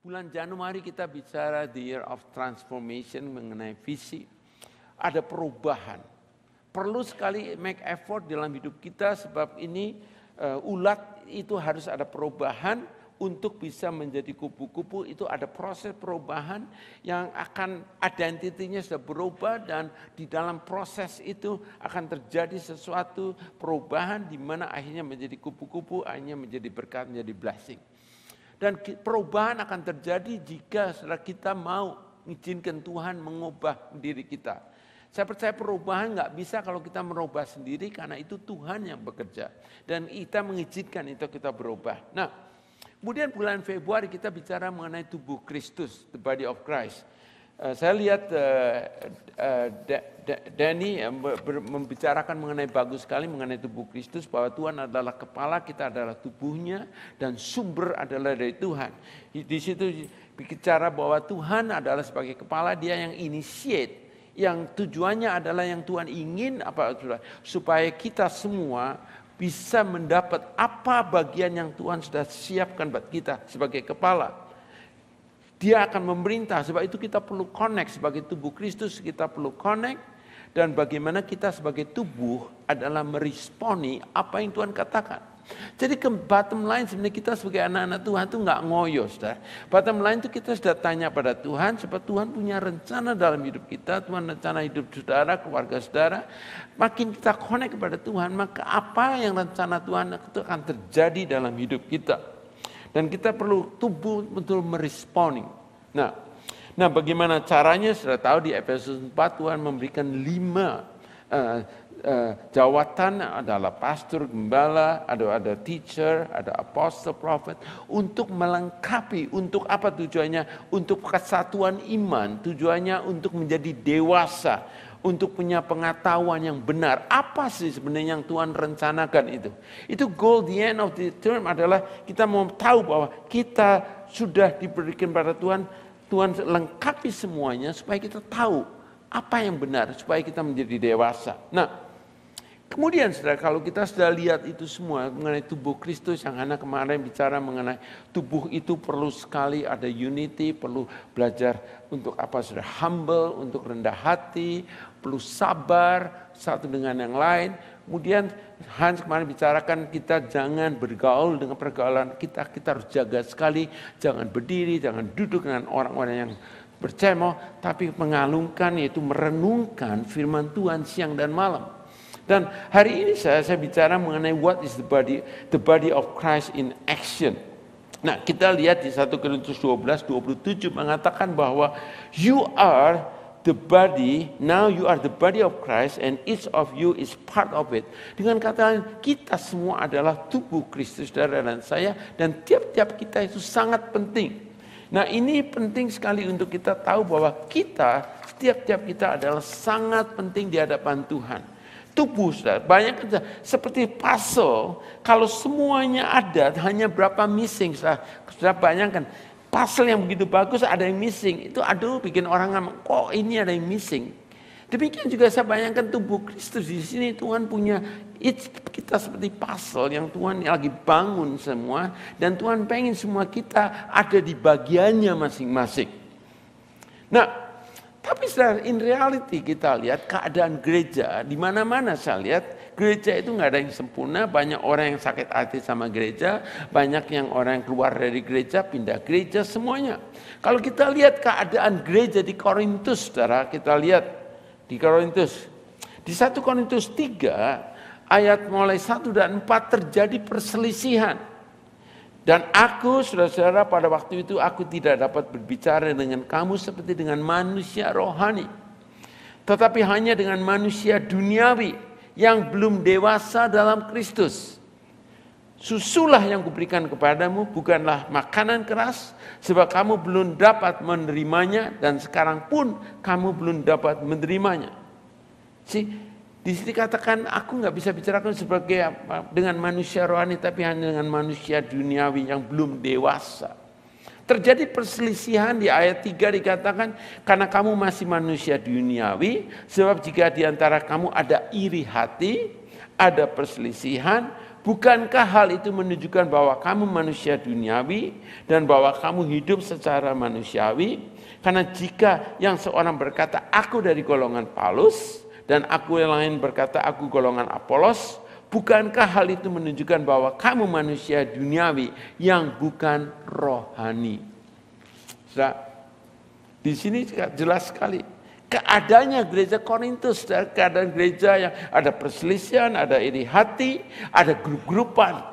Bulan Januari kita bicara the year of transformation mengenai visi. Ada perubahan. Perlu sekali make effort dalam hidup kita sebab ini ulat itu harus ada perubahan untuk bisa menjadi kupu-kupu. Itu ada proses perubahan yang akan identitinya sudah berubah dan di dalam proses itu akan terjadi sesuatu perubahan di mana akhirnya menjadi kupu-kupu, akhirnya menjadi berkat, menjadi blessing. Dan perubahan akan terjadi jika kita mau mengizinkan Tuhan mengubah diri kita. Saya percaya perubahan nggak bisa kalau kita merubah sendiri karena itu Tuhan yang bekerja. Dan kita mengizinkan itu kita berubah. Nah, kemudian bulan Februari kita bicara mengenai tubuh Kristus, the body of Christ. Saya lihat Danny membicarakan mengenai bagus sekali mengenai tubuh Kristus bahwa Tuhan adalah kepala, kita adalah tubuhnya dan sumber adalah dari Tuhan. Di situ bicara bahwa Tuhan adalah sebagai kepala, dia yang initiate, yang tujuannya adalah yang Tuhan ingin supaya kita semua bisa mendapat apa bagian yang Tuhan sudah siapkan buat kita sebagai kepala. Dia akan memerintah, sebab itu kita perlu connect sebagai tubuh Kristus, kita perlu connect. Dan bagaimana kita sebagai tubuh adalah meresponi apa yang Tuhan katakan. Jadi ke bottom line sebenarnya kita sebagai anak-anak Tuhan itu nggak ngoyo, saudara. Bottom line itu kita sudah tanya pada Tuhan, sebab Tuhan punya rencana dalam hidup kita, Tuhan rencana hidup saudara, keluarga saudara. Makin kita connect kepada Tuhan, maka apa yang rencana Tuhan itu akan terjadi dalam hidup kita. Dan kita perlu tubuh betul meresponding. Nah, bagaimana caranya? Sudah tahu di Efesus 4 Tuhan memberikan 5 jawatan, adalah pastor, gembala, ada teacher, ada apostle, prophet, untuk melengkapi. Untuk apa tujuannya? Untuk kesatuan iman, tujuannya untuk menjadi dewasa, untuk punya pengetahuan yang benar. Apa sih sebenarnya yang Tuhan rencanakan itu? Itu goal the end of the term adalah kita mau tahu bahwa kita sudah diberikan pada Tuhan. Tuhan lengkapi semuanya supaya kita tahu apa yang benar, supaya kita menjadi dewasa. Nah, kemudian saudara, kalau kita sudah lihat itu semua mengenai tubuh Kristus yang Hana kemarin bicara mengenai tubuh itu perlu sekali ada unity, perlu belajar untuk apa saudara, humble, untuk rendah hati, perlu sabar satu dengan yang lain. Kemudian Hans kemarin bicarakan kita jangan bergaul dengan pergaulan kita harus jaga sekali, jangan berdiri, jangan duduk dengan orang-orang yang bercemooh, tapi mengalungkan yaitu merenungkan firman Tuhan siang dan malam. Dan hari ini saya bicara mengenai what is the body of Christ in action. Nah, kita lihat di 1 Korintus 12:27 mengatakan bahwa you are the body, now you are the body of Christ and each of you is part of it. Dengan kata lain, kita semua adalah tubuh Kristus, saudara dan saya, dan tiap-tiap kita itu sangat penting. Nah, ini penting sekali untuk kita tahu bahwa setiap-tiap kita adalah sangat penting di hadapan Tuhan. Tubuh, saudara, banyak seperti puzzle, kalau semuanya ada, hanya berapa missing, saudara bayangkan, puzzle yang begitu bagus ada yang missing, itu bikin orang ngomong, kok ini ada yang missing. Demikian juga saya bayangkan tubuh Kristus di sini Tuhan punya, kita seperti puzzle yang Tuhan lagi bangun semua, dan Tuhan pengen semua kita ada di bagiannya masing-masing. Nah, tapi in reality kita lihat keadaan gereja di mana-mana. Saya lihat gereja itu nggak ada yang sempurna. Banyak orang yang sakit hati sama gereja, banyak yang orang yang keluar dari gereja pindah gereja, semuanya. Kalau kita lihat keadaan gereja di Korintus, saudara, kita lihat di Korintus di 1 Korintus 3 ayat mulai 1 dan 4 terjadi perselisihan. Dan aku, saudara-saudara, pada waktu itu aku tidak dapat berbicara dengan kamu seperti dengan manusia rohani, tetapi hanya dengan manusia duniawi yang belum dewasa dalam Kristus. Susulah yang kuberikan kepadamu, bukanlah makanan keras, sebab kamu belum dapat menerimanya, dan sekarang pun kamu belum dapat menerimanya. Di sini katakan aku nggak bisa bicarakan sebagai dengan manusia rohani, tapi hanya dengan manusia duniawi yang belum dewasa. Terjadi perselisihan di ayat 3 dikatakan, karena kamu masih manusia duniawi, sebab jika di antara kamu ada iri hati, ada perselisihan, bukankah hal itu menunjukkan bahwa kamu manusia duniawi dan bahwa kamu hidup secara manusiawi? Karena jika yang seorang berkata, aku dari golongan Paulus, dan aku yang lain berkata, aku golongan Apolos, bukankah hal itu menunjukkan bahwa kamu manusia duniawi yang bukan rohani? Sudah, di sini jelas sekali keadaannya gereja Korintus, keadaan gereja yang ada perselisihan, ada iri hati, ada grup-grupan.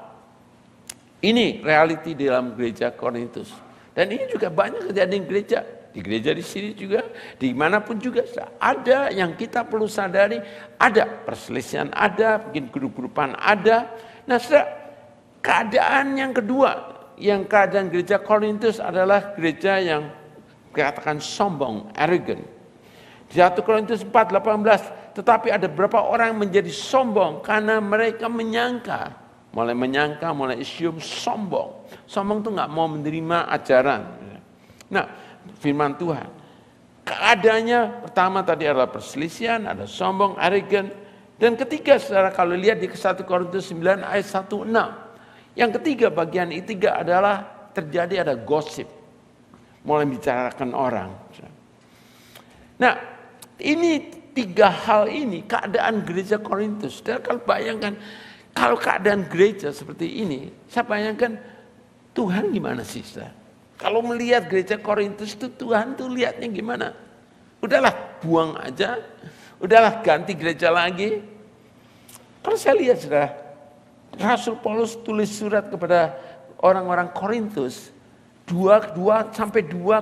Ini reality dalam gereja Korintus. Dan ini juga banyak kejadian gereja. Di gereja di sini juga, dimanapun juga ada yang kita perlu sadari, ada perselisihan, ada mungkin grup-grupan ada. Nah, keadaan yang kedua, yang keadaan gereja Korintus adalah gereja yang dikatakan sombong, arrogant. Di 1 Korintus 4:18, tetapi ada beberapa orang menjadi sombong karena mereka menyangka, mulai assume sombong. Sombong itu nggak mau menerima ajaran. Nah, firman Tuhan. Keadaannya pertama tadi adalah perselisihan, ada sombong, arrogant. Dan ketiga, saudara kalau lihat di 1 Korintus 9 ayat 1-6. Yang ketiga, bagian ketiga adalah terjadi ada gosip. Mulai bicarakan orang. Nah, ini tiga hal ini, keadaan gereja Korintus. Saudara kalau bayangkan, kalau keadaan gereja seperti ini, saya bayangkan Tuhan gimana sih, saudara? Kalau melihat gereja Korintus itu Tuhan tuh lihatnya gimana? Udahlah buang aja, udahlah ganti gereja lagi. Kalau saya lihat saudara, Rasul Paulus tulis surat kepada orang-orang Korintus, 2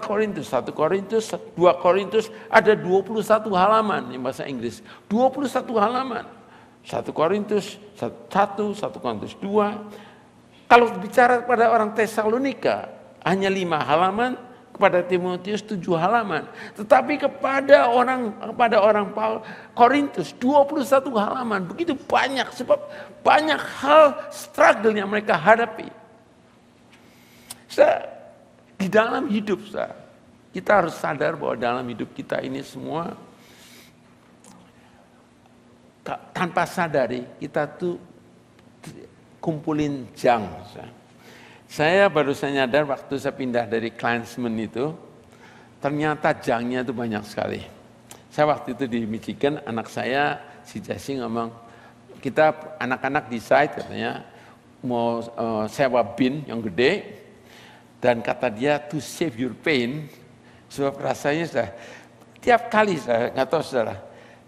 Korintus, 1 Korintus, 2 Korintus ada 21 halaman yang bahasa Inggris. 21 halaman. 1 Korintus 1, 1 Korintus 2. Kalau bicara pada orang Tesalonika hanya 5 halaman, kepada Timotius 7 halaman. Tetapi kepada orang Korintus 21 halaman. Begitu banyak, sebab banyak hal struggle yang mereka hadapi. Di dalam hidup kita harus sadar bahwa dalam hidup kita ini semua tanpa sadari kita tuh kumpulin jang. Saya baru nyadar waktu saya pindah dari Klansman itu, ternyata jangnya itu banyak sekali. Saya waktu itu di Michigan, anak saya si Jesse ngomong, kita anak-anak decide katanya mau sewa bin yang gede. Dan kata dia to save your pain, sebab rasanya sudah tiap kali saya nggak tahu saudara,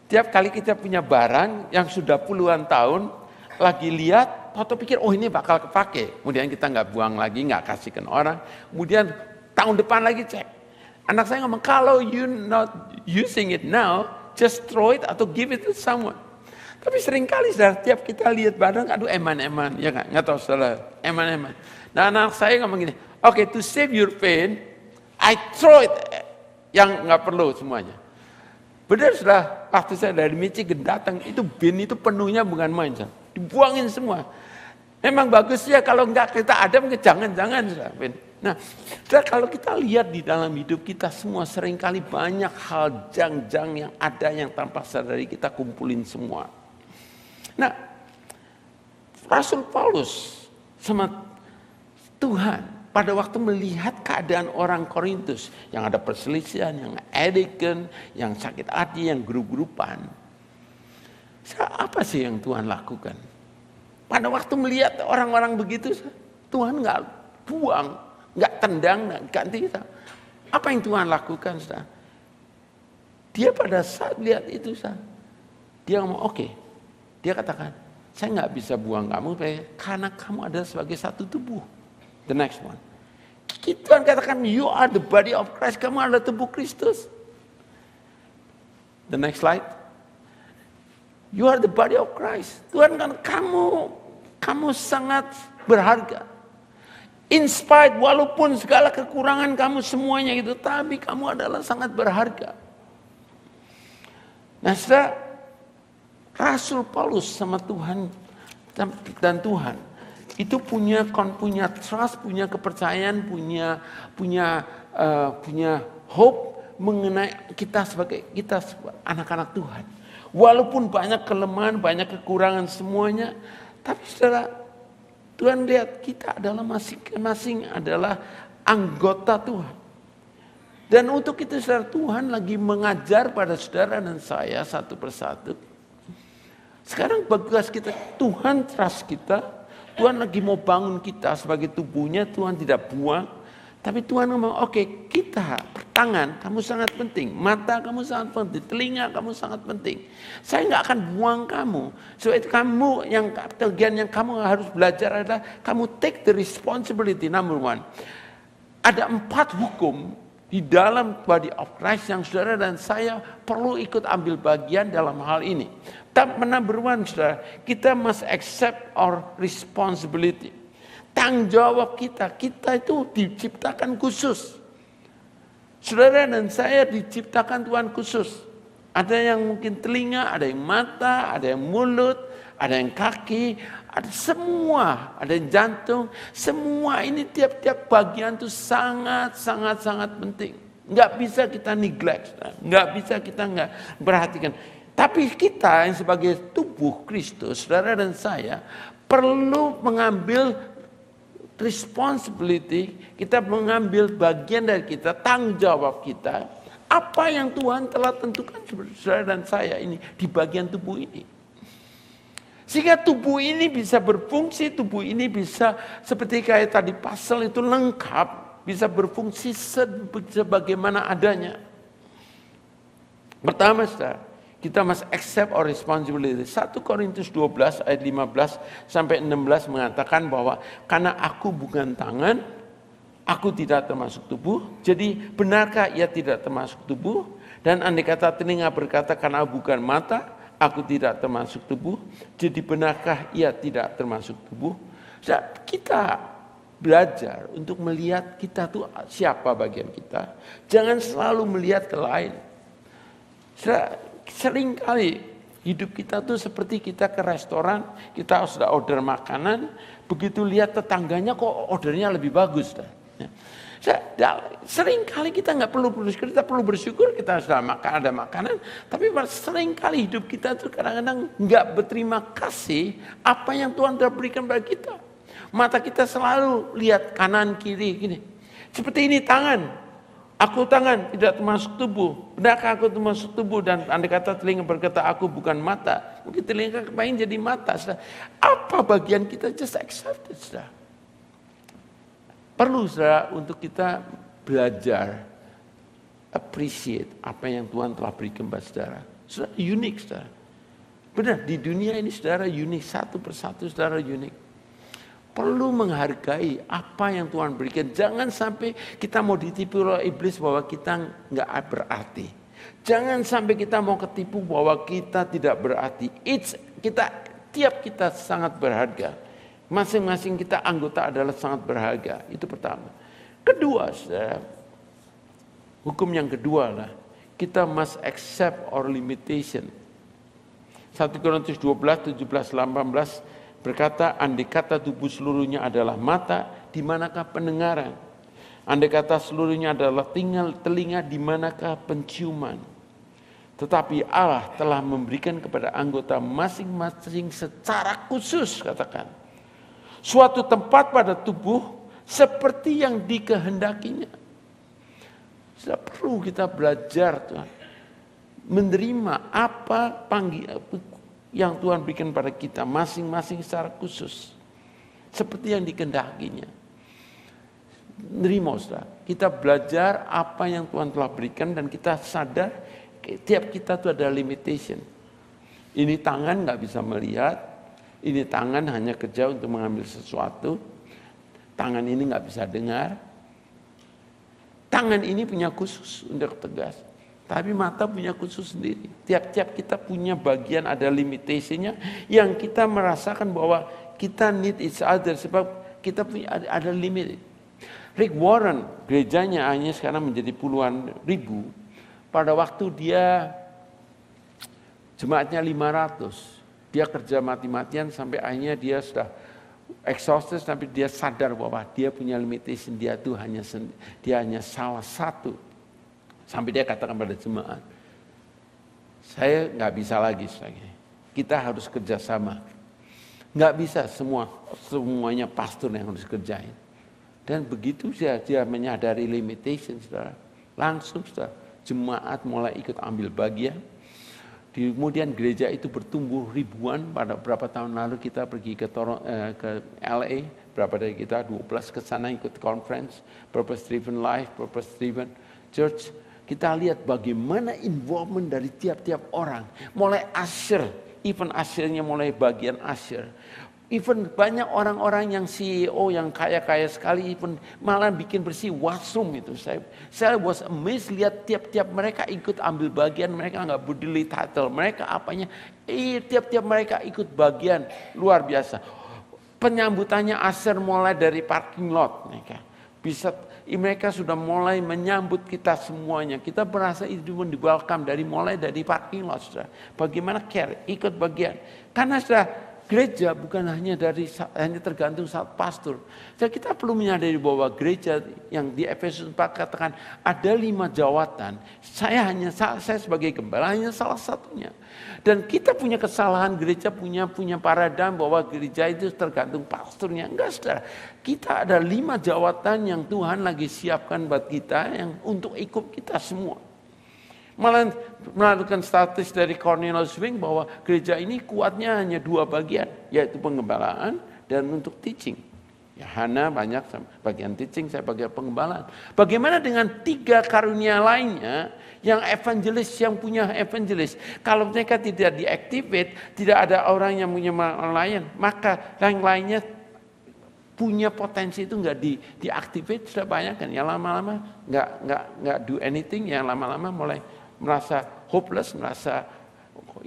tiap kali kita punya barang yang sudah puluhan tahun, lagi lihat, atau pikir oh ini bakal kepake, kemudian kita nggak buang lagi, nggak kasihkan orang, kemudian tahun depan lagi cek. Anak saya ngomong kalau you not using it now, just throw it atau give it to someone. Tapi sering kali saudara, tiap kita lihat barang, aduh eman-eman, ya nggak tahu saudara, eman-eman. Nah anak saya ngomong gini, oke, to save your pain, I throw it yang nggak perlu semuanya. Benar sudah, waktu saya dari Michigan datang, itu bin itu penuhnya bukan main, dibuangin semua. Memang bagus ya kalau nggak kita ada, jangan-jangan sudah bin. Nah, sudah kalau kita lihat di dalam hidup kita semua seringkali banyak hal jang-jang yang ada yang tanpa sadari kita kumpulin semua. Nah, Rasul Paulus sama Tuhan pada waktu melihat keadaan orang Korintus yang ada perselisihan, yang arrogant, yang sakit hati, yang grup-grupan. Apa sih yang Tuhan lakukan? Pada waktu melihat orang-orang begitu, Tuhan nggak buang, nggak tendang, nggak ganti. Apa yang Tuhan lakukan? Dia pada saat lihat itu, dia ngomong oke. Dia katakan, saya nggak bisa buang kamu karena kamu adalah sebagai satu tubuh. The next one. Tuhan katakan, you are the body of Christ. Kamu adalah tubuh Kristus. The next slide. You are the body of Christ. Tuhan kan kamu sangat berharga. In spite, walaupun segala kekurangan kamu semuanya itu, tapi kamu adalah sangat berharga. Nah, Rasul Paulus sama Tuhan dan Tuhan itu punya trust, punya kepercayaan, punya hope mengenai kita sebagai anak-anak Tuhan. Walaupun banyak kelemahan, banyak kekurangan semuanya, tapi saudara, Tuhan lihat kita adalah masing-masing adalah anggota Tuhan. Dan untuk itu saudara, Tuhan lagi mengajar pada saudara dan saya satu persatu. Sekarang tugas kita, Tuhan trust kita. Tuhan lagi mau bangun kita sebagai tubuhnya, Tuhan tidak buang. Tapi Tuhan ngomong, oke, kita, tangan kamu sangat penting, mata kamu sangat penting, telinga kamu sangat penting. Saya nggak akan buang kamu. So itu kamu yang bagian yang kamu harus belajar adalah kamu take the responsibility. Number one, ada 4 hukum di dalam body of Christ yang saudara dan saya perlu ikut ambil bagian dalam hal ini. Tapi number one, saudara, kita must accept our responsibility. Tanggung jawab kita itu diciptakan khusus. Saudara dan saya diciptakan Tuhan khusus. Ada yang mungkin telinga, ada yang mata, ada yang mulut, ada yang kaki, ada semua, ada yang jantung. Semua ini tiap-tiap bagian itu sangat penting. Nggak bisa kita neglect, nggak bisa kita nggak perhatikan. Tapi kita yang sebagai tubuh Kristus, saudara dan saya, perlu mengambil responsibility, kita mengambil bagian dari kita, tanggung jawab kita, apa yang Tuhan telah tentukan saudara dan saya ini di bagian tubuh ini. Sehingga tubuh ini bisa berfungsi, tubuh ini bisa seperti kayak tadi pasal itu lengkap, bisa berfungsi sebagaimana adanya. Pertama, saudara, kita must accept our responsibility. 1 Korintus 12 ayat 15 sampai 16 mengatakan bahwa karena aku bukan tangan, aku tidak termasuk tubuh. Jadi benarkah ia tidak termasuk tubuh? Dan andai kata telinga berkata karena bukan mata, aku tidak termasuk tubuh. Jadi benarkah ia tidak termasuk tubuh? Kita belajar untuk melihat kita tuh siapa bagian kita. Jangan selalu melihat ke lain. Sering kali hidup kita tuh seperti kita ke restoran, kita sudah order makanan, begitu lihat tetangganya kok ordernya lebih bagus. Sering kali kita nggak perlu bersyukur, kita perlu bersyukur kita sudah ada makanan, tapi sering kali hidup kita tuh kadang-kadang nggak berterima kasih apa yang Tuhan telah berikan pada kita. Mata kita selalu lihat kanan kiri gini. Seperti ini tangan. Aku tangan tidak termasuk tubuh. Benarkah aku termasuk tubuh? Dan andai kata telinga berkata aku bukan mata. Mungkin telinga kepengen jadi mata. Saudara. Apa bagian kita? Just accept it. Saudara. Perlu saudara untuk kita belajar. Appreciate apa yang Tuhan telah berikan kepada saudara. Saudara unik saudara. Benar di dunia ini saudara unik. Satu persatu saudara unik. Perlu menghargai apa yang Tuhan berikan. Jangan sampai kita mau ditipu oleh iblis bahwa kita nggak berarti. Jangan sampai kita mau ketipu bahwa kita tidak berarti. Tiap kita sangat berharga. Masing-masing kita anggota adalah sangat berharga. Itu pertama. Kedua, saudara, hukum yang kedua adalah kita must accept our limitation. 1 Korintus 12, 17, 18 berkata, andai kata tubuh seluruhnya adalah mata, di manakah pendengaran? Andai kata seluruhnya adalah telinga, di manakah penciuman? Tetapi Allah telah memberikan kepada anggota masing-masing secara khusus, katakan, suatu tempat pada tubuh seperti yang dikehendakinya. Sudah perlu kita belajar Tuhan, menerima apa yang Tuhan berikan pada kita masing-masing secara khusus. Seperti yang dikehendakinya. Nerima saudara. Kita belajar apa yang Tuhan telah berikan dan kita sadar tiap kita itu ada limitation. Ini tangan gak bisa melihat. Ini tangan hanya kerja untuk mengambil sesuatu. Tangan ini gak bisa dengar. Tangan ini punya khusus untuk tegas. Tapi mata punya khusus sendiri. Tiap-tiap kita punya bagian ada limitationnya yang kita merasakan bahwa kita need each other sebab kita punya ada limit. Rick Warren gerejanya hanya sekarang menjadi puluhan ribu. Pada waktu dia jemaatnya 500, dia kerja mati-matian sampai akhirnya dia sudah exhausted, tapi dia sadar bahwa dia punya limitation, dia hanya salah satu. Sampai dia katakan pada jemaat, saya nggak bisa lagi. Kita harus kerjasama. Nggak bisa semuanya pastor yang harus kerjain. Dan begitu dia menyadari limitation, saudara, langsung saudara, jemaat mulai ikut ambil bagian. Kemudian gereja itu bertumbuh ribuan. Pada beberapa tahun lalu kita pergi ke LA, berapa dari kita 12 ke sana ikut conference Purpose Driven Life, Purpose Driven Church. Kita lihat bagaimana involvement dari tiap-tiap orang, mulai usher, even ushernya mulai bagian usher. Even banyak orang-orang yang CEO yang kaya-kaya sekali, even malah bikin bersih washroom itu. Saya was amazed lihat tiap-tiap mereka ikut ambil bagian, mereka nggak peduli title, mereka apanya, tiap-tiap mereka ikut bagian, luar biasa. Penyambutannya asar mulai dari parking lot, mereka sudah mulai menyambut kita semuanya. Kita merasa itu welcome mulai dari parking lot, saudara. Bagaimana care, ikut bagian, karena sudah. Gereja bukan hanya tergantung satu pastor. Jadi kita perlu menyadari bahwa gereja yang di Efesus 4 katakan ada 5 jawatan. Saya sebagai gembala hanya salah satunya. Dan kita punya kesalahan, gereja punya paradigma bahwa gereja itu tergantung pastornya. Enggak, saudara. Kita ada 5 jawatan yang Tuhan lagi siapkan buat kita yang untuk ikut kita semua. Malah melakukan status dari Cornelius Wing bahwa gereja ini kuatnya hanya 2 bagian, yaitu pengembalaan dan untuk teaching. Ya, Hana banyak bagian teaching, saya bagian pengembalaan. Bagaimana dengan 3 karunia lainnya yang evangelis, yang punya evangelis? Kalau mereka tidak diactivate, tidak ada orang yang punya layan, maka yang lainnya punya potensi itu nggak diaktifkan, sudah banyak kan? Yang lama-lama nggak do anything, yang lama-lama mulai merasa hopeless, merasa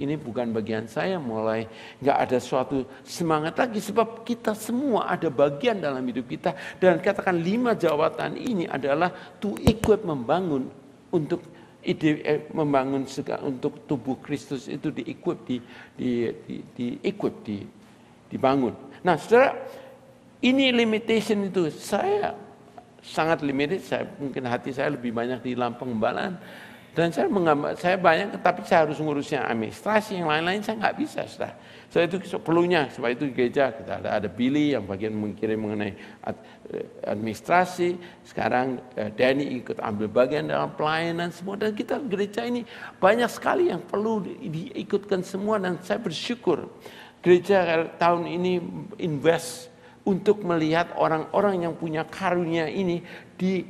ini bukan bagian saya, mulai nggak ada suatu semangat lagi, sebab kita semua ada bagian dalam hidup kita. Dan katakan 5 jawatan ini adalah to equip, membangun untuk membangun untuk tubuh Kristus itu dibangun. Nah, saudara, ini limitation itu saya sangat limited. Mungkin hati saya lebih banyak di dalam pengembalaan. Dan saya banyak, tapi saya harus ngurusnya administrasi, yang lain-lain saya nggak bisa. Saya itu perlunya, sebab itu gereja kita ada Billy yang bagian mengirim mengenai administrasi. Sekarang Danny ikut ambil bagian dalam pelayanan semua. Dan kita gereja ini banyak sekali yang perlu diikutkan semua. Dan saya bersyukur gereja tahun ini invest untuk melihat orang-orang yang punya karunia ini di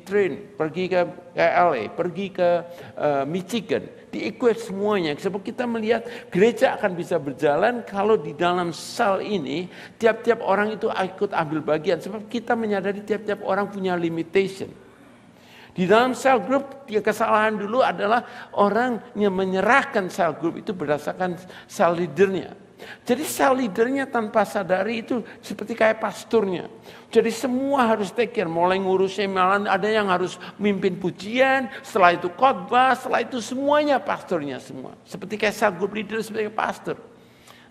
train, pergi ke LA, pergi ke Michigan, di-equip semuanya. Sebab kita melihat gereja akan bisa berjalan kalau di dalam sel ini tiap-tiap orang itu ikut ambil bagian. Sebab kita menyadari tiap-tiap orang punya limitation. Di dalam cell group, kesalahan dulu adalah orang yang menyerahkan cell group itu berdasarkan cell leadernya. Jadi cell leadernya tanpa sadari itu seperti kayak pasturnya. Jadi semua harus take care, mulai ngurusin, malah ada yang harus mimpin pujian, setelah itu khotbah, setelah itu semuanya pasturnya semua. Seperti kayak cell group leader sebagai pastor.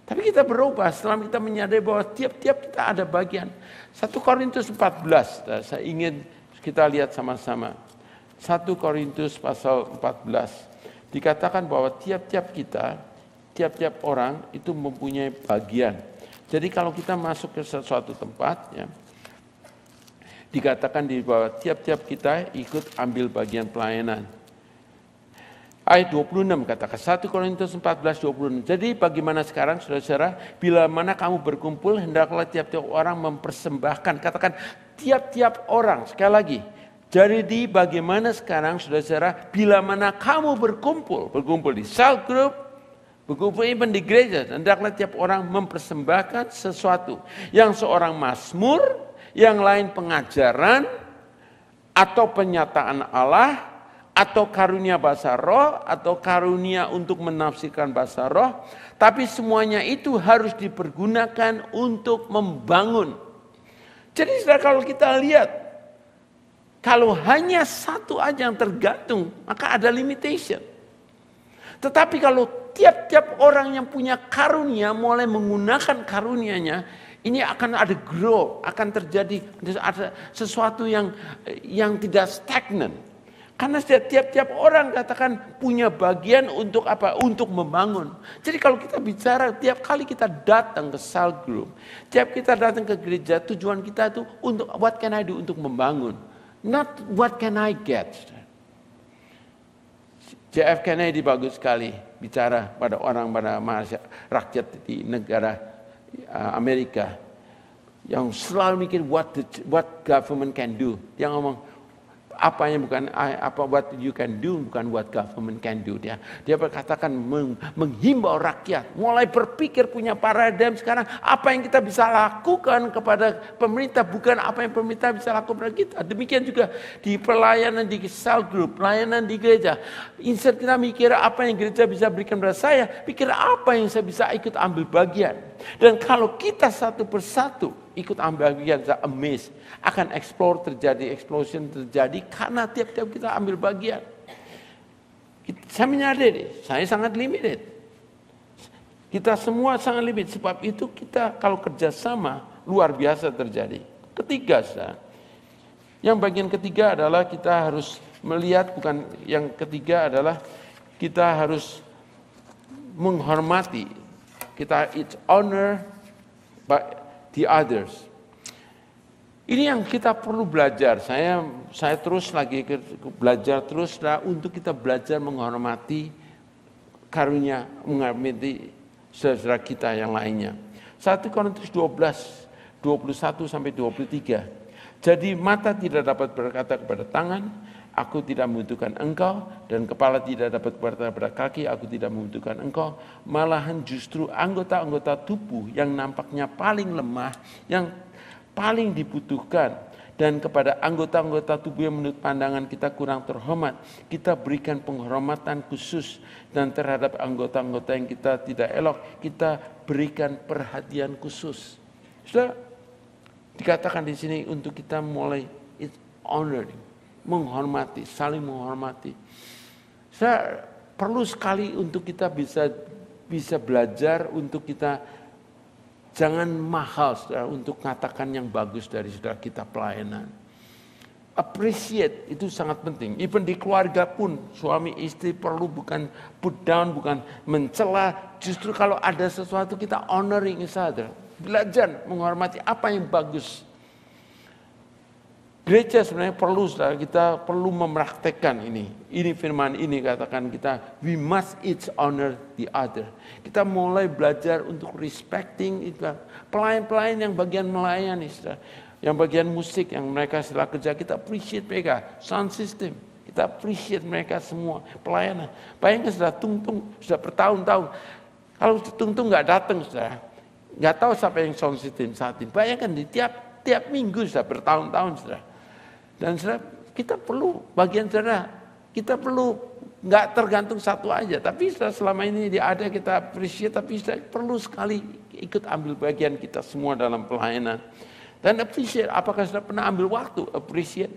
Tapi kita berubah setelah kita menyadari bahwa tiap-tiap kita ada bagian. 1 Korintus 14, saya ingin kita lihat sama-sama. 1 Korintus pasal 14, dikatakan bahwa tiap-tiap orang itu mempunyai bagian. Jadi kalau kita masuk ke suatu tempat, ya, dikatakan di bawah tiap-tiap kita ikut ambil bagian pelayanan. Ayat 26 katakan, 1 Korintus 14, 26. Jadi bagaimana sekarang saudara-saudara, bila mana kamu berkumpul, hendaklah tiap-tiap orang mempersembahkan. Katakan tiap-tiap orang, sekali lagi. Jadi bagaimana sekarang saudara-saudara, bila mana kamu berkumpul di cell group, berkumpul even di gereja, hendaklah tiap orang mempersembahkan sesuatu. Yang seorang mazmur, yang lain pengajaran, atau penyataan Allah, atau karunia bahasa roh, atau karunia untuk menafsirkan bahasa roh. Tapi semuanya itu harus dipergunakan untuk membangun. Jadi kalau kita lihat, kalau hanya satu aja yang tergantung, maka ada limitation. Tetapi kalau tiap-tiap orang yang punya karunia mulai menggunakan karunianya, ini akan ada grow, akan terjadi ada sesuatu yang tidak stagnan. Karena tiap-tiap orang katakan punya bagian untuk apa? Untuk membangun. Jadi kalau kita bicara tiap kali kita datang ke cell group, tiap kita datang ke gereja, tujuan kita itu untuk what can I do untuk membangun. Not what can I get. JF Kennedy bagus sekali bicara pada rakyat di negara Amerika yang selalu mikir what government can do. Dia ngomong apa yang bukan apa what you can do, bukan what government can do. Dia berkatakan menghimbau rakyat mulai berpikir punya paradigm sekarang apa yang kita bisa lakukan kepada pemerintah, bukan apa yang pemerintah bisa lakukan kepada kita. Demikian juga di pelayanan di cell group, pelayanan di gereja. Instead kita mikir apa yang gereja bisa berikan kepada saya, pikir apa yang saya bisa ikut ambil bagian. Dan kalau kita satu persatu ikut ambil bagian, saya amazed akan explosion terjadi karena tiap-tiap kita ambil bagian. Saya menyadari, saya sangat limited. Kita semua sangat limited, sebab itu kita kalau kerjasama luar biasa terjadi. Ketiga, yang bagian ketiga adalah kita harus melihat, bukan yang ketiga adalah kita harus menghormati. Kita honor by the others. Ini yang kita perlu belajar. Saya terus lagi belajar terus untuk kita belajar menghormati karunia, menghormati saudara kita yang lainnya. 1 Korintus 12, 21 sampai 23. Jadi mata tidak dapat berkata kepada tangan, aku tidak membutuhkan engkau, dan kepala tidak dapat berkata kepada kaki, aku tidak membutuhkan engkau. Malahan justru anggota-anggota tubuh yang nampaknya paling lemah, yang paling dibutuhkan, dan kepada anggota-anggota tubuh yang menurut pandangan kita kurang terhormat, kita berikan penghormatan khusus, dan terhadap anggota-anggota yang kita tidak elok, kita berikan perhatian khusus. Sudah dikatakan di sini untuk kita mulai honoring, menghormati, saling menghormati. Saya perlu sekali untuk kita bisa belajar untuk kita jangan mahal saudara, untuk katakan yang bagus dari saudara kita pelayanan. Appreciate itu sangat penting. Even di keluarga pun suami istri perlu bukan put down, bukan mencela. Justru kalau ada sesuatu kita honoring each other. Belajar menghormati apa yang bagus. Gereja sebenarnya perlu, saudara, kita perlu mempraktekkan ini. Ini firman ini katakan kita, we must each honor the other. Kita mulai belajar untuk respecting pelayan-pelayan yang bagian melayani, saudara. Yang bagian musik, yang mereka setelah kerja, kita appreciate mereka. Sound system, kita appreciate mereka semua. Pelayanan. Bayangkan sudah tungtung, sudah bertahun-tahun. Kalau tungtung nggak datang, saudara. Nggak tahu siapa yang sound system saat ini. Bayangkan di tiap minggu sudah bertahun-tahun, saudara. Dan saudara, kita perlu, bagian saudara, kita perlu nggak tergantung satu aja. Tapi saudara, selama ini ada kita appreciate, tapi saudara, perlu sekali ikut ambil bagian kita semua dalam pelayanan. Dan appreciate, apakah saudara pernah ambil waktu appreciate?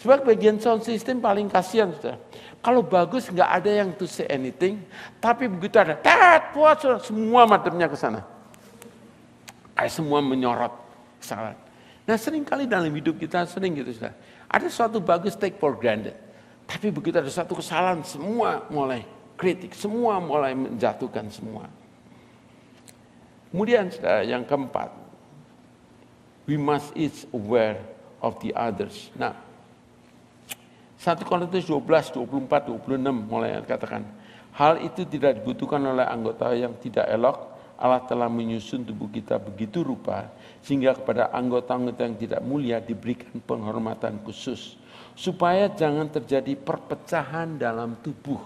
Sebab bagian sound system paling kasihan, saudara. Kalau bagus nggak ada yang to say anything, tapi begitu ada, puas, semua mademnya ke sana. Semua menyorot kesalahan. Nah seringkali dalam hidup kita sering gitu saudara. Ada suatu bagus take for granted. Tapi begitu ada satu kesalahan semua mulai kritik. Semua mulai menjatuhkan semua. Kemudian saudara yang keempat. We must each aware of the others. Nah 1 Korintus 12, 24, 26 mulai katakan. Hal itu tidak dibutuhkan oleh anggota yang tidak elok. Allah telah menyusun tubuh kita begitu rupa sehingga kepada anggota-anggota yang tidak mulia diberikan penghormatan khusus supaya jangan terjadi perpecahan dalam tubuh,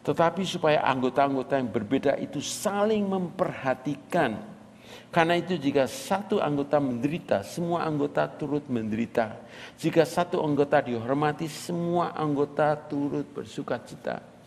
tetapi supaya anggota-anggota yang berbeda itu saling memperhatikan. Karena itu jika satu anggota menderita, semua anggota turut menderita. Jika satu anggota dihormati, semua anggota turut bersukacita.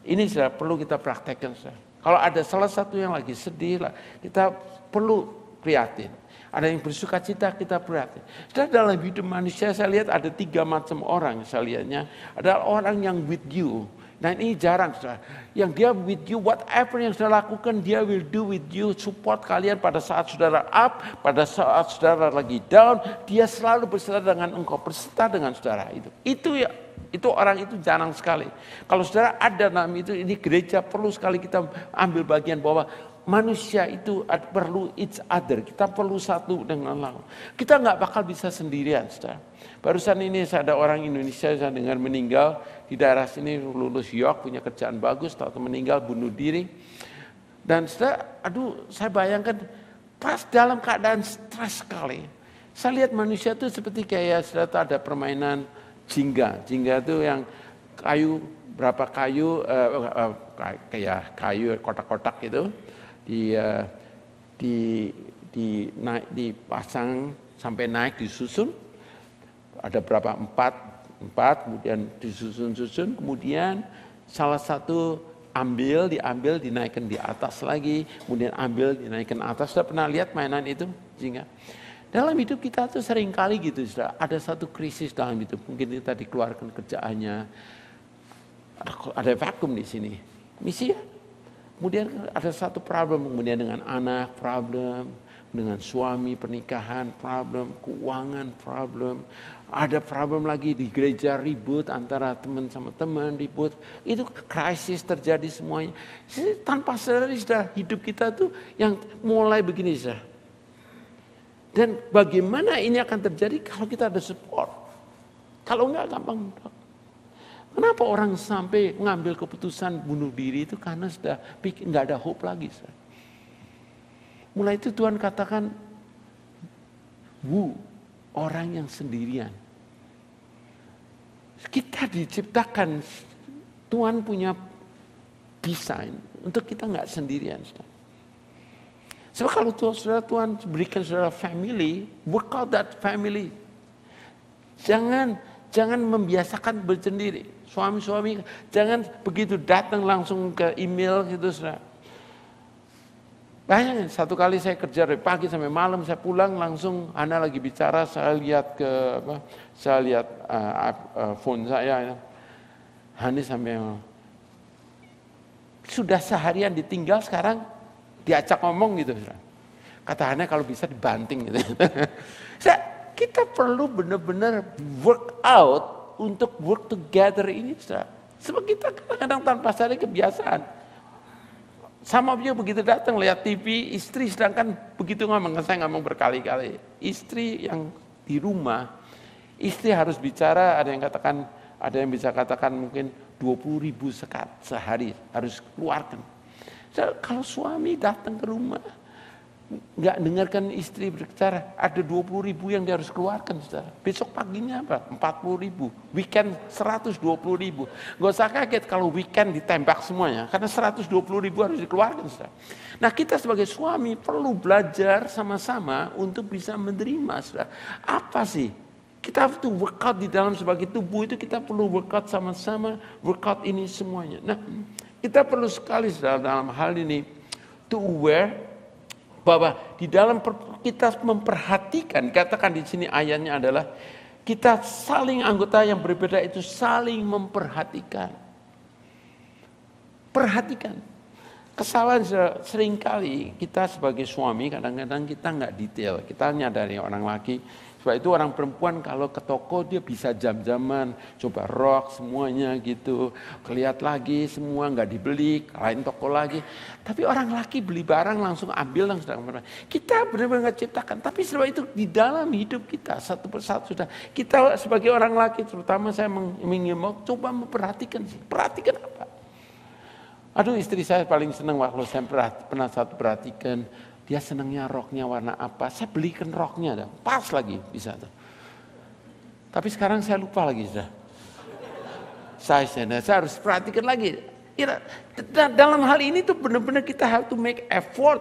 Ini sudah perlu kita praktekkan. Kalau ada salah satu yang lagi sedih, kita perlu prihatin. Ada yang bersuka cita, kita prihatin. Sudah dalam hidup manusia saya lihat ada 3 macam orang saya lihatnya. Ada orang yang with you, Nah ini jarang, saudara. Yang dia with you, whatever yang saudara lakukan, dia will do with you. Support kalian pada saat saudara up, pada saat saudara lagi down, dia selalu berserta dengan engkau, berserta dengan saudara itu. Itu orang itu jarang sekali. Kalau saudara ada dalam itu, ini gereja perlu sekali kita ambil bagian bahwa manusia itu perlu each other. Kita perlu satu dengan lain. Kita nggak bakal bisa sendirian, saudara. Barusan ini ada orang Indonesia saya dengar meninggal di daerah sini, lulus York, punya kerjaan bagus, tahu meninggal bunuh diri. Dan saya bayangkan pas dalam keadaan stres sekali. Saya lihat manusia itu seperti kayak ada permainan jingga. Jingga itu yang kayu, berapa kayu, kayak kayu kotak-kotak itu dipasang sampai naik disusun. Ada berapa? Empat, kemudian disusun-susun, kemudian salah satu diambil, dinaikkan di atas lagi, kemudian ambil, dinaikkan atas. Sudah pernah lihat mainan itu? Jingga. Dalam hidup kita tuh sering kali gitu, sudah ada satu krisis dalam hidup. Mungkin kita dikeluarkan kerjaannya, ada vakum di sini, misi ya. Kemudian ada satu problem, kemudian dengan anak problem, dengan suami, pernikahan problem, keuangan problem. Ada problem lagi di gereja, ribut antara teman sama teman, ribut. Itu krisis terjadi semuanya. Tanpa sadar sudah hidup kita tuh yang mulai begini sudah. Dan bagaimana ini akan terjadi kalau kita ada support? Kalau enggak gampang. Kenapa orang sampai mengambil keputusan bunuh diri itu karena sudah enggak ada hope lagi. Sudah. Mulai itu Tuhan katakan, orang yang sendirian. Kita diciptakan, Tuhan punya desain untuk kita nggak sendirian. Sebab kalau Tuhan berikan saudara family, work out that family. Jangan membiasakan bersendiri. Suami-suami jangan begitu datang langsung ke email gitu saudara. Bayangin, satu kali saya kerja dari pagi sampai malam, saya pulang langsung, Ana lagi bicara, saya lihat phone saya, Hani sampai sudah seharian ditinggal, sekarang diajak ngomong gitu. Kata Hana kalau bisa dibanting gitu. Kita perlu benar-benar work out untuk work together ini. Sebab kita kadang-kadang tanpa sadar kebiasaan. Sama dia begitu datang lihat TV, istri sedangkan begitu ngomong, saya ngomong berkali-kali. Istri yang di rumah, istri harus bicara, ada yang bisa katakan mungkin 20.000 sehari harus keluarkan. Kalau suami datang ke rumah, nggak dengarkan istri berbicara, ada 20.000 yang dia harus keluarkan. Saudara. Besok paginya apa? 40.000. Weekend 120.000. Nggak usah kaget kalau weekend ditembak semuanya, karena 120.000 harus dikeluarkan. Saudara. Nah kita sebagai suami perlu belajar sama-sama untuk bisa menerima. Saudara. Apa sih? Kita harus workout di dalam sebagai tubuh itu, kita perlu workout sama-sama, workout ini semuanya. Nah kita perlu sekali saudara, dalam hal ini to aware bahwa di dalam kita memperhatikan, katakan di sini ayatnya adalah kita saling anggota yang berbeda itu saling memperhatikan. Perhatikan. Kesalahan seringkali kita sebagai suami kadang-kadang kita nggak detail, kita nyadari orang laki. Sebab itu orang perempuan kalau ke toko dia bisa jam-jaman, coba rok semuanya gitu. Kelihat lagi semua nggak dibeli, lain toko lagi. Tapi orang laki beli barang langsung ambil langsung. Kita benar-benar ciptakan. Tapi sebab itu di dalam hidup kita satu persatu sudah. Kita sebagai orang laki terutama saya mengimbau coba memperhatikan. Perhatikan apa? Aduh istri saya paling senang waktu saya pernah perhatikan. Dia senangnya roknya warna apa, saya belikan roknya, pas lagi bisa tuh. Tapi sekarang saya lupa lagi sudah. Saya harus perhatikan lagi. Dalam hal ini tuh benar-benar kita have to make effort.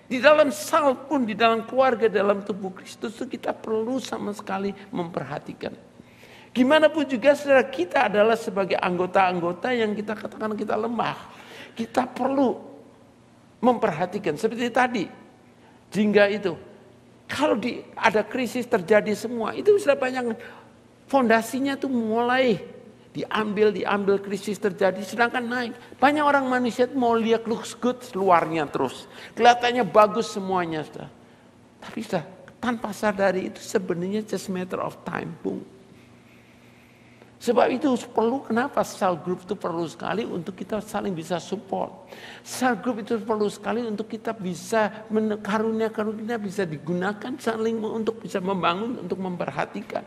Di dalam sal pun, di dalam keluarga, dalam tubuh Kristus itu kita perlu sama sekali memperhatikan. Gimana pun juga saudara kita adalah sebagai anggota-anggota yang kita katakan kita lemah. Kita perlu memperhatikan seperti tadi. Jingga itu, kalau ada krisis terjadi semua, itu sudah banyak fondasinya tuh mulai Diambil, krisis terjadi, sedangkan naik. Banyak orang manusia mau lihat looks good luarnya terus. Kelihatannya bagus semuanya. Saudara. Tapi tanpa sadari itu sebenarnya just matter of time. Boom. Sebab itu perlu, kenapa cell group itu perlu sekali untuk kita saling bisa support. Cell group itu perlu sekali untuk kita bisa karunia-karunia bisa digunakan saling untuk bisa membangun, untuk memperhatikan.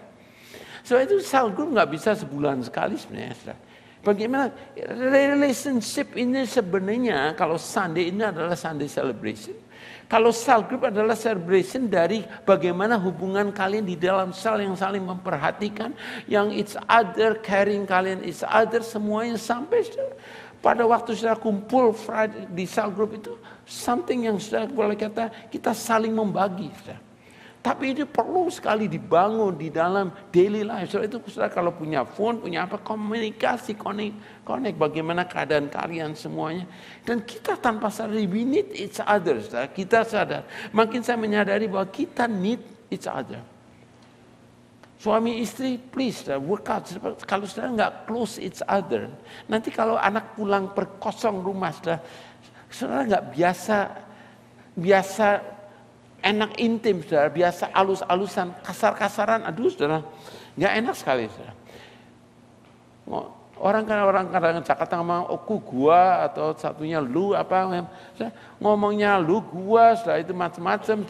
So itu cell group nggak bisa sebulan sekali sebenarnya. Bagaimana relationship ini sebenarnya, kalau Sunday ini adalah Sunday celebration. Kalau cell group adalah celebration dari bagaimana hubungan kalian di dalam sel yang saling memperhatikan, yang each other, caring kalian each other, semuanya sampai pada waktu sudah kumpul Friday di cell group itu, something yang sudah boleh kata kita saling membagi. Tapi ini perlu sekali dibangun di dalam daily life. So itu saudara kalau punya phone, punya apa, komunikasi, connect bagaimana keadaan kalian semuanya. Dan kita tanpa sadar, we need each other. Saudara. Kita sadar. Makin saya menyadari bahwa kita need each other. Suami istri, please work out. Kalau saudara nggak close each other, nanti kalau anak pulang perkosong rumah, saudara nggak biasa enak intim, saudara, biasa alus-alusan, kasar-kasaran, aduh saudara, nggak enak sekali, saudara. Orang kadang Jakarta ngomong, aku gua, atau satunya lu, apa, saudara, ngomongnya lu, gua, saudara, itu macam-macam,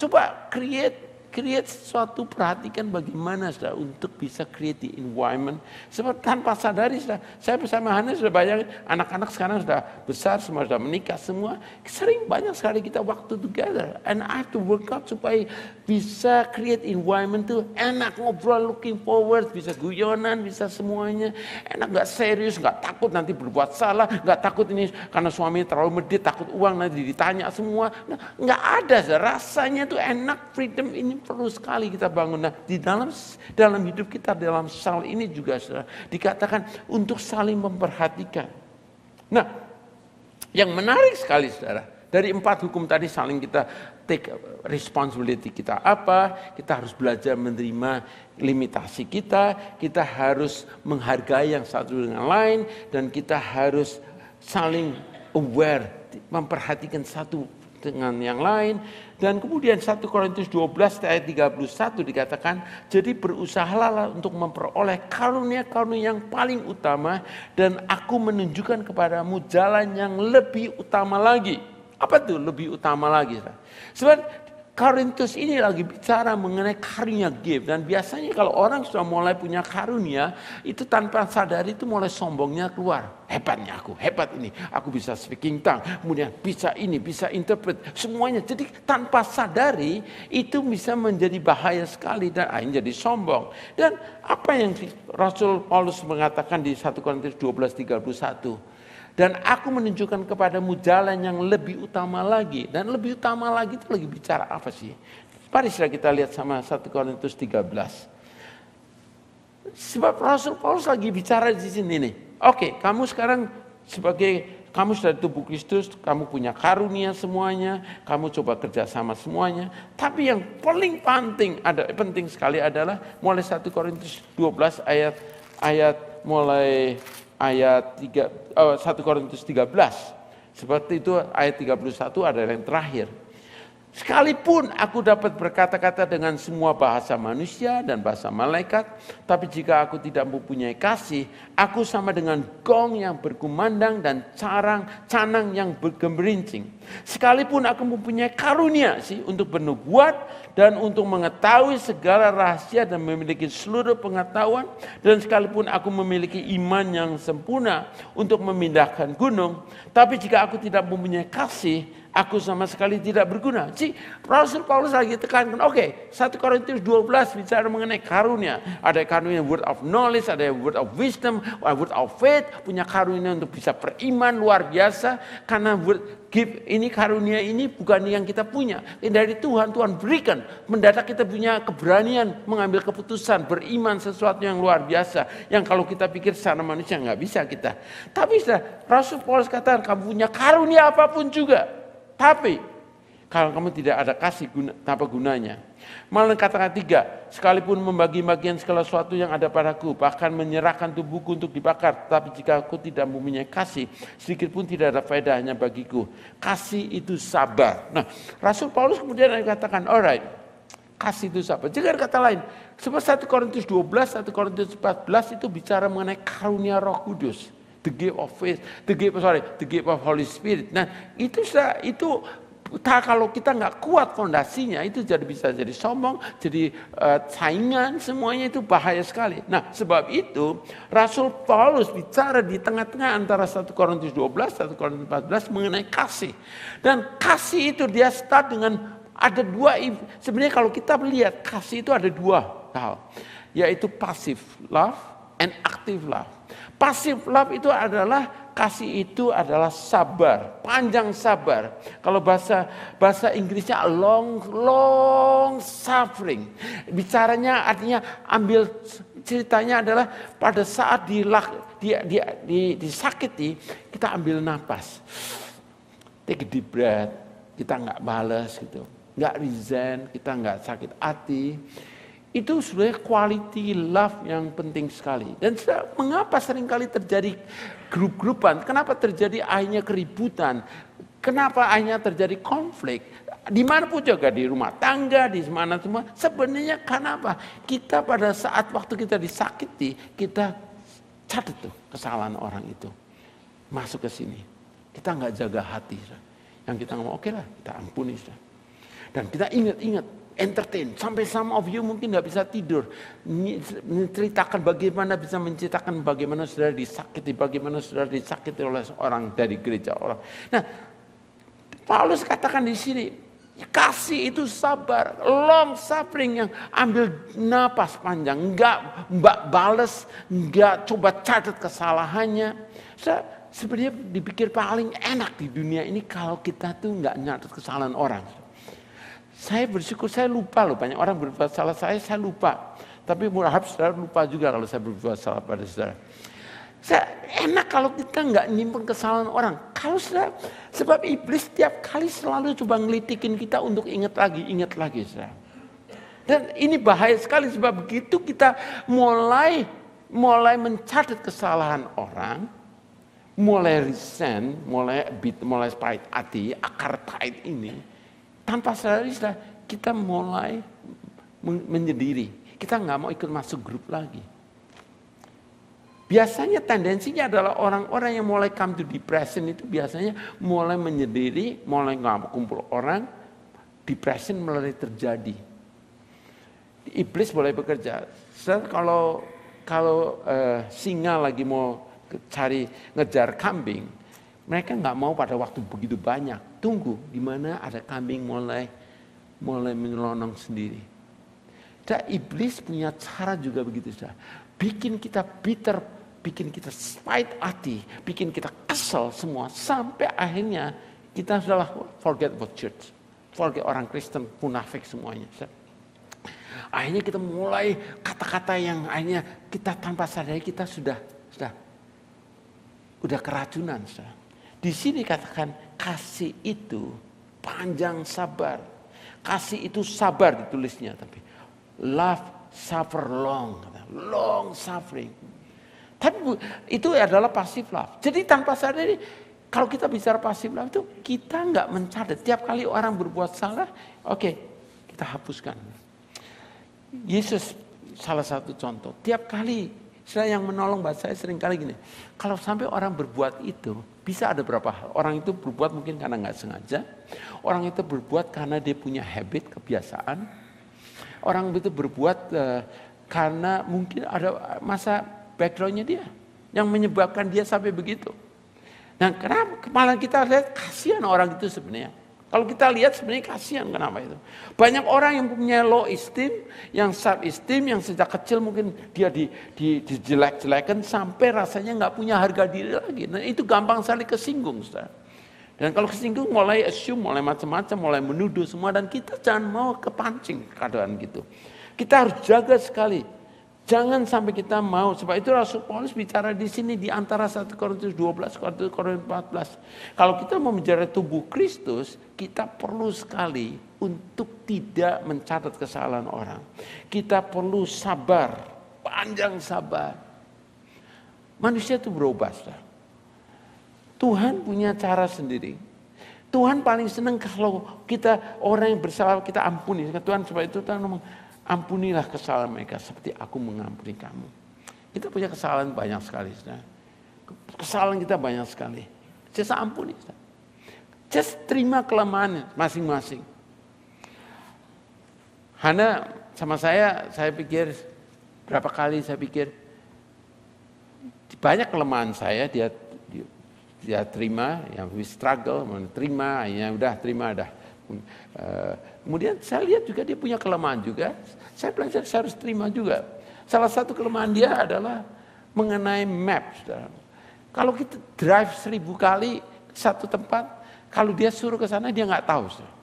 coba create sesuatu, perhatikan bagaimana saudara untuk bisa create the environment. Sebab tanpa sadari saudara, saya bersama Hana sudah banyak, anak-anak sekarang sudah besar, semua sudah menikah semua. Sering banyak sekali kita waktu together. And I have to work out supaya bisa create environment tuh enak, ngobrol, looking forward, bisa guyonan, bisa semuanya. Enak, gak serius, gak takut nanti berbuat salah, gak takut ini karena suami terlalu medit, takut uang nanti ditanya semua. Nah, gak ada, rasanya tuh enak, freedom ini perlu sekali kita bangun. Nah, di dalam hidup kita, dalam sel ini juga saudara, dikatakan untuk saling memperhatikan. Nah, yang menarik sekali saudara, dari 4 hukum tadi saling kita take responsibility kita apa, kita harus belajar menerima limitasi kita harus menghargai yang satu dengan lain, dan kita harus saling aware, memperhatikan satu dengan yang lain. Dan kemudian 1 Korintus 12 ayat 31 dikatakan, jadi berusahalah untuk memperoleh karunia-karunia yang paling utama, dan aku menunjukkan kepadamu jalan yang lebih utama lagi. Apa tuh lebih utama lagi? Sebab Korintus ini lagi bicara mengenai karunia gift, dan biasanya kalau orang sudah mulai punya karunia, itu tanpa sadari itu mulai sombongnya keluar. Hebatnya aku, hebat ini, aku bisa speaking tongue, kemudian bisa ini, bisa interpret, semuanya. Jadi tanpa sadari itu bisa menjadi bahaya sekali dan akhirnya jadi sombong. Dan apa yang Rasul Paulus mengatakan di 1 Korintus 12:31? Dan aku menunjukkan kepadamu jalan yang lebih utama lagi. Dan lebih utama lagi itu lagi bicara apa sih? Mari kita lihat sama 1 Korintus 13. Sebab Rasul Paulus lagi bicara di sini nih. Oke, kamu sekarang kamu sudah tubuh Kristus, kamu punya karunia semuanya, kamu coba kerjasama semuanya. Tapi yang paling penting sekali adalah mulai 1 Korintus 12 1 Korintus 13. Seperti itu ayat 31 adalah yang terakhir. Sekalipun aku dapat berkata-kata dengan semua bahasa manusia dan bahasa malaikat, tapi jika aku tidak mempunyai kasih, aku sama dengan gong yang berkumandang dan canang yang bergemerincing. Sekalipun aku mempunyai karunia untuk bernubuat dan untuk mengetahui segala rahasia dan memiliki seluruh pengetahuan, dan sekalipun aku memiliki iman yang sempurna untuk memindahkan gunung, tapi jika aku tidak mempunyai kasih, aku sama sekali tidak berguna. Jadi Rasul Paulus lagi tekankan, 1 Korintus 12 bicara mengenai karunia. Ada karunia word of knowledge, ada word of wisdom, word of faith, punya karunia untuk bisa beriman luar biasa. Karena karunia ini bukan yang kita punya. Dari Tuhan berikan. Mendadak kita punya keberanian mengambil keputusan, beriman sesuatu yang luar biasa. Yang kalau kita pikir secara manusia nggak bisa kita. Tapi Rasul Paulus katakan, kamu punya karunia apapun juga. Tapi Kalau kamu tidak ada kasih, apa gunanya? Malah kata ketiga, sekalipun membagi bagian segala sesuatu yang ada padaku, bahkan menyerahkan tubuhku untuk dibakar, tapi jika aku tidak mempunyai kasih, sedikit pun tidak ada faedahnya bagiku. Kasih itu sabar. Nah, Rasul Paulus kemudian katakan, alright, kasih itu sabar. Jika ada kata lain, seperti 1 Korintus 12, 1 Korintus 14 itu bicara mengenai karunia Roh Kudus. The gift of faith, the gift of Holy Spirit. Nah, itu kalau kita nggak kuat fondasinya, itu bisa jadi sombong, jadi saingan, semuanya itu bahaya sekali. Nah, sebab itu Rasul Paulus bicara di tengah-tengah antara 1 Korintus 12, 1 Korintus 14 mengenai kasih. Dan kasih itu dia start dengan ada dua, sebenarnya kalau kita melihat kasih itu ada dua hal, yaitu passive love and active love. Passive love itu adalah kasih itu adalah sabar, panjang sabar. Kalau bahasa Inggrisnya long suffering. Bicaranya artinya ceritanya adalah pada saat disakiti, kita ambil napas. Take a deep breath, kita nggak balas gitu. Nggak resign, kita nggak sakit hati. Itu sebenarnya quality love yang penting sekali. Dan mengapa seringkali terjadi grup-grupan? Kenapa terjadi akhirnya keributan? Kenapa akhirnya terjadi konflik? Dimanapun juga, di rumah tangga, di mana semua. Sebenarnya kenapa? Kita pada saat waktu kita disakiti, kita catat tuh kesalahan orang itu. Masuk ke sini. Kita nggak jaga hati. Yang kita ngomong, oke lah, kita ampuni. Dan kita ingat. Entertain, sampai some of you mungkin nggak bisa tidur, menceritakan bagaimana saudara disakiti oleh orang dari gereja orang. Nah, Paulus katakan di sini, kasih itu sabar, long suffering, yang ambil napas panjang, nggak bales, nggak coba catat kesalahannya. Sebenarnya dipikir paling enak di dunia ini kalau kita tuh nggak nyatat kesalahan orang. Saya bersyukur, saya lupa loh, banyak orang berbuat salah saya lupa. Tapi harap saudara lupa juga kalau saya berbuat salah pada saudara. Enak kalau kita nggak nyimpen kesalahan orang. Kalau saudara, sebab iblis setiap kali selalu coba ngelitikin kita untuk ingat lagi saudara. Dan ini bahaya sekali, sebab begitu kita mulai mencatat kesalahan orang, mulai resent, mulai pahit hati, akar pahit ini, tanpa sadari kita mulai menyendiri. Kita nggak mau ikut masuk grup lagi. Biasanya tendensinya adalah orang-orang yang mulai come to depression itu biasanya mulai menyendiri, mulai nggak mau kumpul orang, depression mulai terjadi. Iblis mulai bekerja. Kalau singa lagi mau ngejar kambing, mereka nggak mau pada waktu begitu banyak. Tunggu di mana ada kambing mulai menyelonong sendiri. Dan iblis punya cara juga begitu, saudara. Bikin kita bitter, bikin kita pahit hati, bikin kita kesel semua, sampai akhirnya kita sudah forget about church, forget orang Kristen, munafik semuanya. Akhirnya kita mulai kata-kata yang akhirnya kita tanpa sadari kita sudah keracunan, saudara. Di sini katakan kasih itu panjang sabar. Kasih itu sabar ditulisnya, tapi love suffer long suffering. Tapi itu adalah passive love. Jadi tanpa sadari, kalau kita bicara passive love itu kita nggak mencatat. Tiap kali orang berbuat salah, oke, kita hapuskan. Yesus salah satu contoh. Tiap kali saya yang menolong saya sering kali gini. Kalau sampai orang berbuat itu, bisa ada berapa hal. Orang itu berbuat mungkin karena nggak sengaja. Orang itu berbuat karena dia punya habit, kebiasaan. Orang itu berbuat karena mungkin ada masa backgroundnya dia yang menyebabkan dia sampai begitu. Nah, kenapa? Malah kita lihat kasihan orang itu sebenarnya. Kalau kita lihat sebenarnya kasihan, kenapa itu? Banyak orang yang punya low esteem, yang self esteem, yang sejak kecil mungkin dia dijelek-jelekan sampai rasanya nggak punya harga diri lagi. Nah, itu gampang sekali kesinggung, saudara. Dan kalau kesinggung mulai assume, mulai macam-macam, mulai menuduh semua, dan kita jangan mau kepancing keadaan gitu. Kita harus jaga sekali. Jangan sampai kita mau, sebab itu Rasul Paulus bicara di sini di antara 1 Korintus 12, 1 Korintus 14. Kalau kita mau menjadi tubuh Kristus, kita perlu sekali untuk tidak mencatat kesalahan orang. Kita perlu sabar, panjang sabar. Manusia itu berubah. Tuhan punya cara sendiri. Tuhan paling senang kalau kita orang yang bersalah kita ampuni. Tuhan sebab itu Tuhan ngomong, ampunilah kesalahan mereka seperti aku mengampuni kamu. Kita punya kesalahan banyak sekali. Saudara. Kesalahan kita banyak sekali. Just ampuni. Saudara. Just terima kelemahan masing-masing. Hana sama saya pikir berapa kali saya pikir banyak kelemahan saya dia terima, yang we struggle, terima, ya udah terima dah. Kemudian saya lihat juga dia punya kelemahan juga. Saya belajar saya harus terima juga. Salah satu kelemahan dia adalah mengenai map. Saudara. Kalau kita drive 1000 kali satu tempat, kalau dia suruh ke sana dia nggak tahu. Saudara.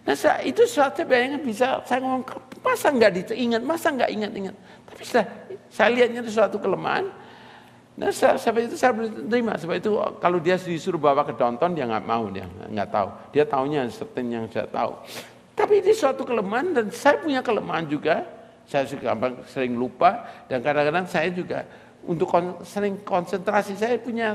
Nah itu suatu bayangkan bisa saya ngomong masa nggak diingat, masa nggak ingat. Tapi saya lihatnya itu suatu kelemahan. Nah sebab itu saya terima, sebab itu kalau dia disuruh bawa ke downtown dia nggak mau, dia nggak tahu. Dia taunya certain yang saya tahu. Tapi ini suatu kelemahan dan saya punya kelemahan juga. Saya sering lupa dan kadang-kadang saya juga untuk sering konsentrasi. Saya punya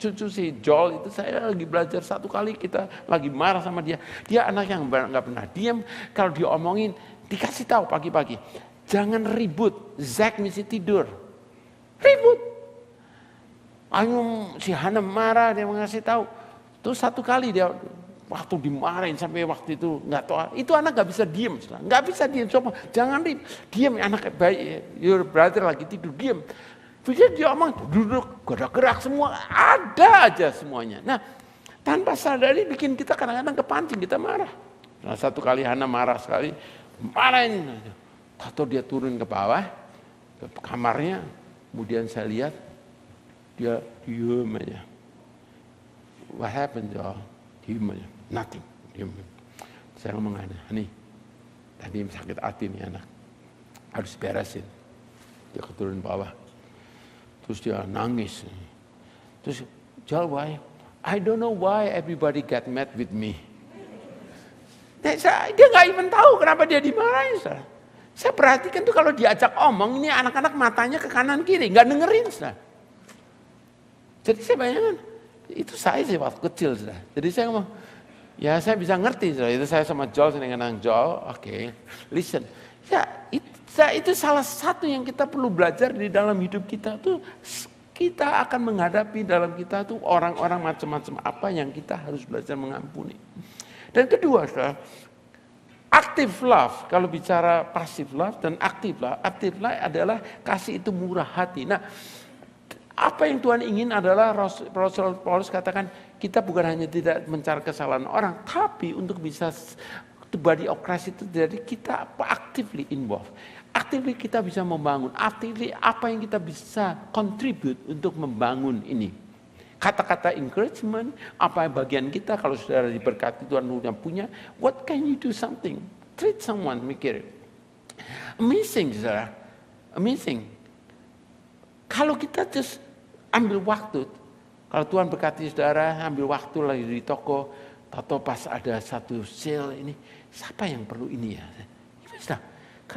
cucu si Joel itu saya lagi belajar satu kali kita lagi marah sama dia. Dia anak yang nggak pernah diam. Kalau diomongin dikasih tahu pagi-pagi. Jangan ribut. Zack mesti tidur. Ribut. Si Hana marah, dia ngasih tahu. Terus satu kali dia waktu dimarahin sampai waktu itu nggak tahu. Itu anak nggak bisa diem, nggak bisa diem. Coba jangan diem anak baik, your brother lagi tidur diem. Dia omong duduk, gerak semua ada aja semuanya. Nah tanpa sadari bikin kita kadang-kadang kepancing kita marah. Nah satu kali Hana marah sekali, marahin. Atau dia turun ke bawah ke kamarnya. Kemudian saya lihat dia diem aja. What happened, Joel? Diem aja, nothing. Diem. Saya ngomong nih, tadi sakit hati nih anak, harus beresin. Dia turun bawah, terus dia nangis. Terus Joel, why? I don't know why everybody get mad with me. Dia nggak even tahu kenapa dia dimarahin. Saya perhatikan tuh kalau diajak omong, ini anak-anak matanya ke kanan kiri, nggak dengerin. Jadi saya bayangkan, itu saya sih waktu kecil. Jadi saya ngomong, ya saya bisa ngerti. Itu saya sama Joel, dengan Joel, oke, listen. Ya, itu salah satu yang kita perlu belajar di dalam hidup kita tuh, kita akan menghadapi dalam kita tuh orang-orang macam-macam apa yang kita harus belajar mengampuni. Dan kedua, active love, kalau bicara passive love dan active love adalah kasih itu murah hati. Nah, apa yang Tuhan ingin adalah Rasul Paulus katakan kita bukan hanya tidak mencari kesalahan orang, tapi untuk bisa body of Christ itu jadi kita actively involved. Actively kita bisa membangun, actively apa yang kita bisa contribute untuk membangun ini. Kata-kata encouragement, apa bagian kita kalau saudara diberkati Tuhan punya, what can you do something? Treat someone, mikir. Amazing, saudara. Amazing. Kalau kita just ambil waktu, kalau Tuhan berkati saudara, ambil waktu lagi di toko, atau pas ada satu sale ini, siapa yang perlu ini ya?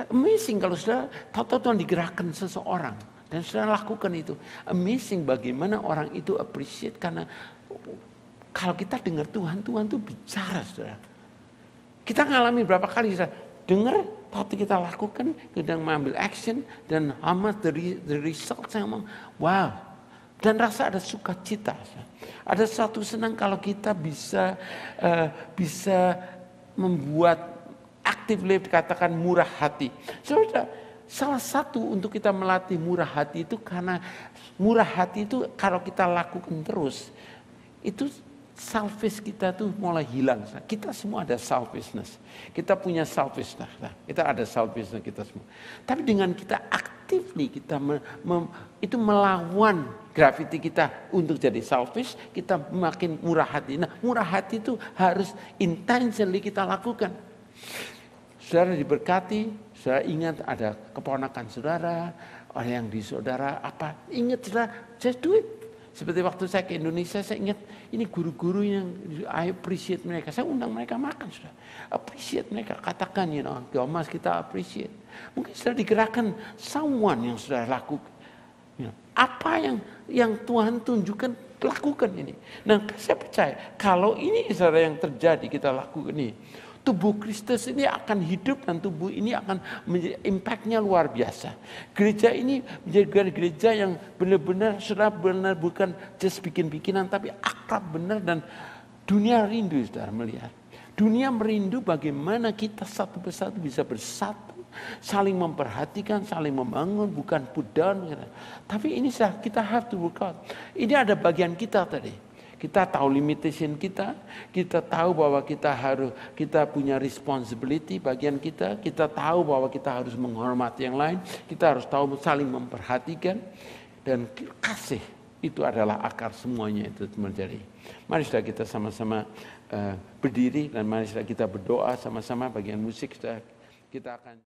Amazing kalau saudara, tahu Tuhan digerakkan seseorang. Dan saudara lakukan itu. Amazing bagaimana orang itu appreciate. Karena kalau kita dengar Tuhan tuh bicara saudara. Kita ngalami berapa kali saudara. Dengar, tapi kita lakukan. Kita mengambil action. Dan the result saya ngomong, wow. Dan rasa ada sukacita. Ada suatu senang kalau kita bisa membuat actively dikatakan murah hati. Saudara, salah satu untuk kita melatih murah hati itu karena murah hati itu kalau kita lakukan terus, itu selfish kita tuh mulai hilang. Kita semua ada selfishness. Kita punya selfishness. Kita ada selfishness kita semua. Tapi dengan kita actively kita itu melawan gravity kita untuk jadi selfish, kita makin murah hati. Nah, murah hati itu harus intentionally kita lakukan. Saudara diberkati, saudara ingat ada keponakan saudara, orang yang di saudara apa, ingat saudara, just do it. Seperti waktu saya ke Indonesia, saya ingat ini guru-guru yang I appreciate mereka. Saya undang mereka makan, sudah. Appreciate mereka, katakan, Mas kita appreciate. Mungkin sudah digerakkan someone yang sudah lakukan. Apa yang Tuhan tunjukkan, lakukan ini. Nah, saya percaya kalau ini saudara yang terjadi, kita lakukan ini. Tubuh Kristus ini akan hidup dan tubuh ini akan menjadi impactnya luar biasa. Gereja ini menjadi gereja yang benar-benar sudah benar bukan just bikin-bikinan tapi akrab benar dan dunia rindu saudara melihat. Dunia merindu bagaimana kita satu persatu bisa bersatu, saling memperhatikan, saling membangun, bukan put down. Tapi ini kita have to work out. Ini ada bagian kita tadi. Kita tahu limitation kita tahu bahwa kita punya responsibility bagian kita tahu bahwa kita harus menghormati yang lain, kita harus tahu saling memperhatikan dan kasih itu adalah akar semuanya itu menjadi. Mari sudah kita sama-sama berdiri dan mari sudah kita berdoa sama-sama bagian musik sudah kita akan